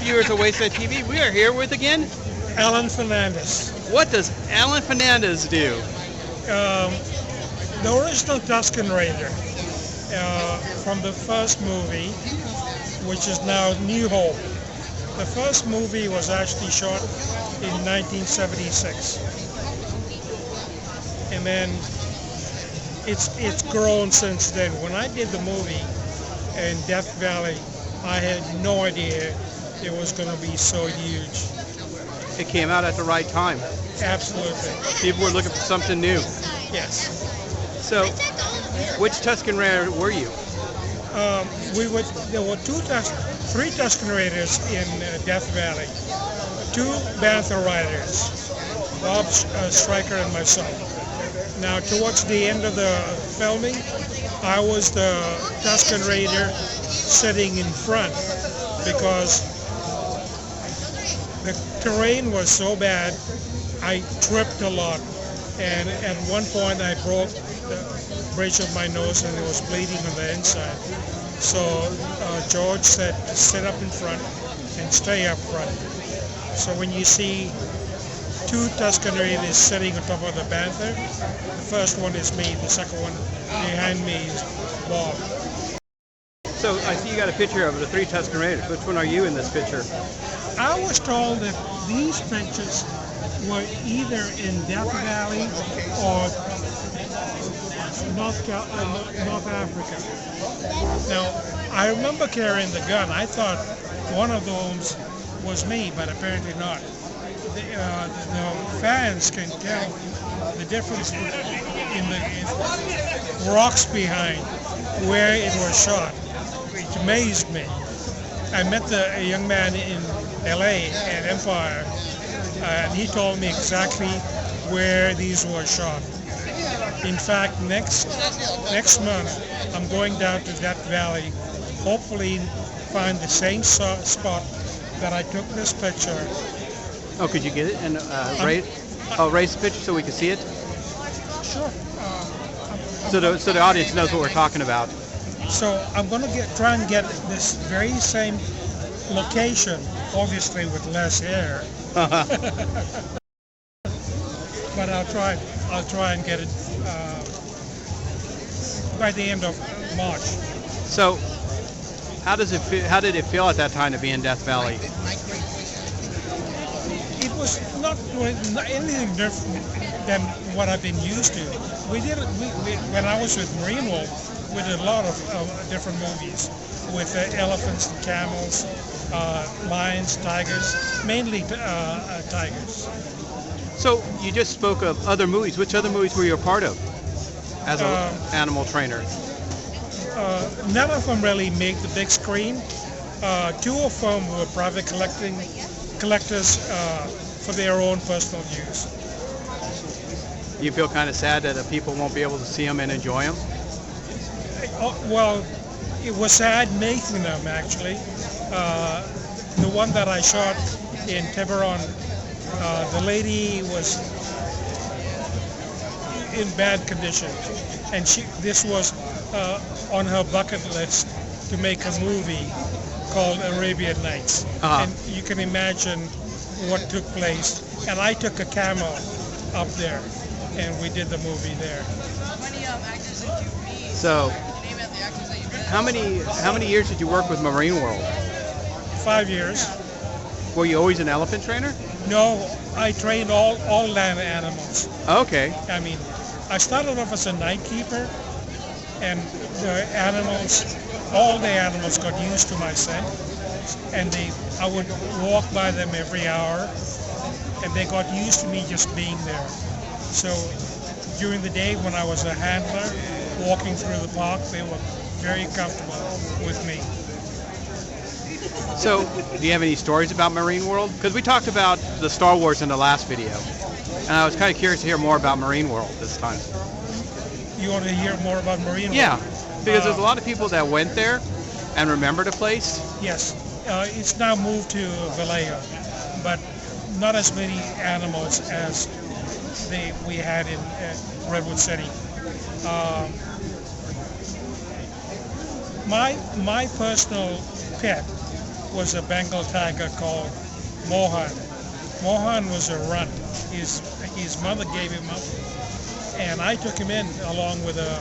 viewers of Wasteland TV. We are here with, again, Alan Fernandes. What does Alan Fernandez do? The original Tusken Raider from the first movie, which is now New Hope. The first movie was actually shot in 1976. And then it's grown since then. When I did the movie in Death Valley, I had no idea it was going to be so huge. It came out at the right time. Absolutely. People were looking for something new. Yes. So, which Tusken Raider were you? There were three Tusken Raiders in Death Valley. 2 Bantha Riders, Bob Stryker and myself. Now, towards the end of the filming, I was the Tusken Raider sitting in front because the terrain was so bad, I tripped a lot. And at one point, I broke the bridge of my nose and it was bleeding on the inside. So George said to sit up in front and stay up front. So when you see 2 Tusken Raiders sitting on top of the Bantha, the first one is me, the second one behind me is Bob. So I see you got a picture of the 3 Tusken Raiders. Which one are you in this picture? I was told that these pictures were either in Death Valley or North Africa. Now, I remember carrying the gun. I thought one of those was me, but apparently not. The fans can tell the difference in the rocks behind where it was shot. It amazed me. I met a young man in LA at Empire, and he told me exactly where these were shot. In fact, next month, I'm going down to Death Valley, hopefully find the same spot that I took this picture. Oh, could you get it and raise the picture so we can see it? Sure. So the audience knows what we're talking about. So I'm going to try and get this very same location, obviously with less air. But I'll try and get it by the end of March. So, how did it feel at that time to be in Death Valley? It was not anything different than what I've been used to. When I was with Marine World, we did a lot of different movies with elephants and camels, lions, tigers, mainly tigers. So you just spoke of other movies. Which other movies were you a part of as an animal trainer? None of them really make the big screen. 2 of them were private collectors for their own personal use. You feel kind of sad that people won't be able to see them and enjoy them? Well, it was sad making them, actually. The one that I shot in Tiburon, the lady was in bad condition, and this was on her bucket list to make a movie called Arabian Nights. Uh-huh. And you can imagine what took place. And I took a camel up there, and we did the movie there. So, how many years did you work with Marine World? 5 years. Were you always an elephant trainer? No, I trained all land animals. Okay. I mean, I started off as a night keeper, and all the animals got used to my scent, and I would walk by them every hour, and they got used to me just being there. So during the day when I was a handler, walking through the park, they were very comfortable with me. So, do you have any stories about Marine World? Because we talked about the Star Wars in the last video, and I was kind of curious to hear more about Marine World this time. You want to hear more about Marine World? Yeah, because there's a lot of people that went there and remember the place. Yes, it's now moved to Vallejo, but not as many animals as we had in Redwood City. My personal pet was a Bengal tiger called Mohan. Mohan was a runt. His mother gave him up, and I took him in along with a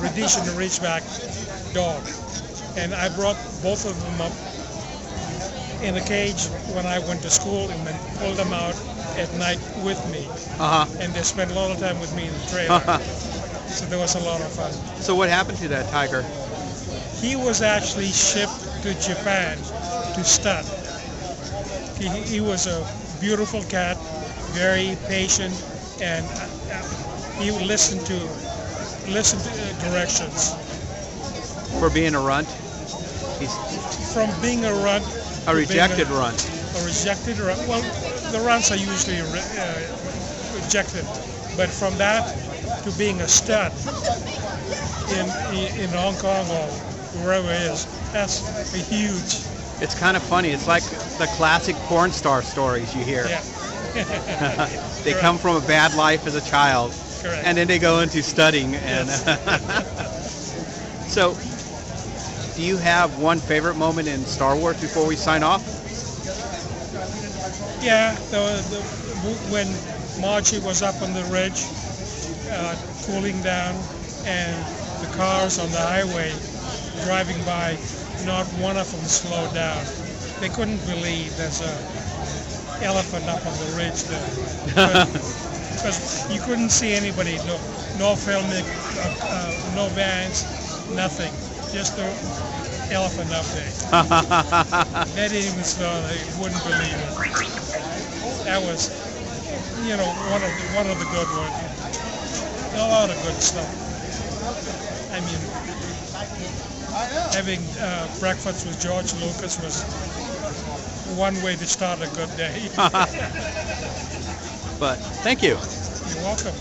Rhodesian Ridgeback dog. And I brought both of them up in a cage when I went to school and then pulled them out at night with me. And they spent a lot of time with me in the trailer. So there was a lot of fun. So what happened to that tiger? He was actually shipped to Japan to stud. He was a beautiful cat, very patient, and he would listen to directions. For being a runt? From being a runt, a rejected runt. A rejected runt. Well, the runts are usually rejected, but from that to being a stud in Hong Kong or wherever it is, that's a huge. It's kind of funny. It's like the classic porn star stories you hear. Yeah. They come from a bad life as a child. Correct. And then they go into studying. And So, do you have one favorite moment in Star Wars before we sign off? Yeah, when Mardji was up on the ridge, cooling down, and the cars on the highway driving by, not one of them slowed down. They couldn't believe there's an elephant up on the ridge there. Because you couldn't see anybody, no filming, no vans, nothing. Just the elephant up there. They didn't even slow, they wouldn't believe it. That was, one of the good ones. A lot of good stuff. I mean, having breakfast with George Lucas was one way to start a good day. But thank you. You're welcome.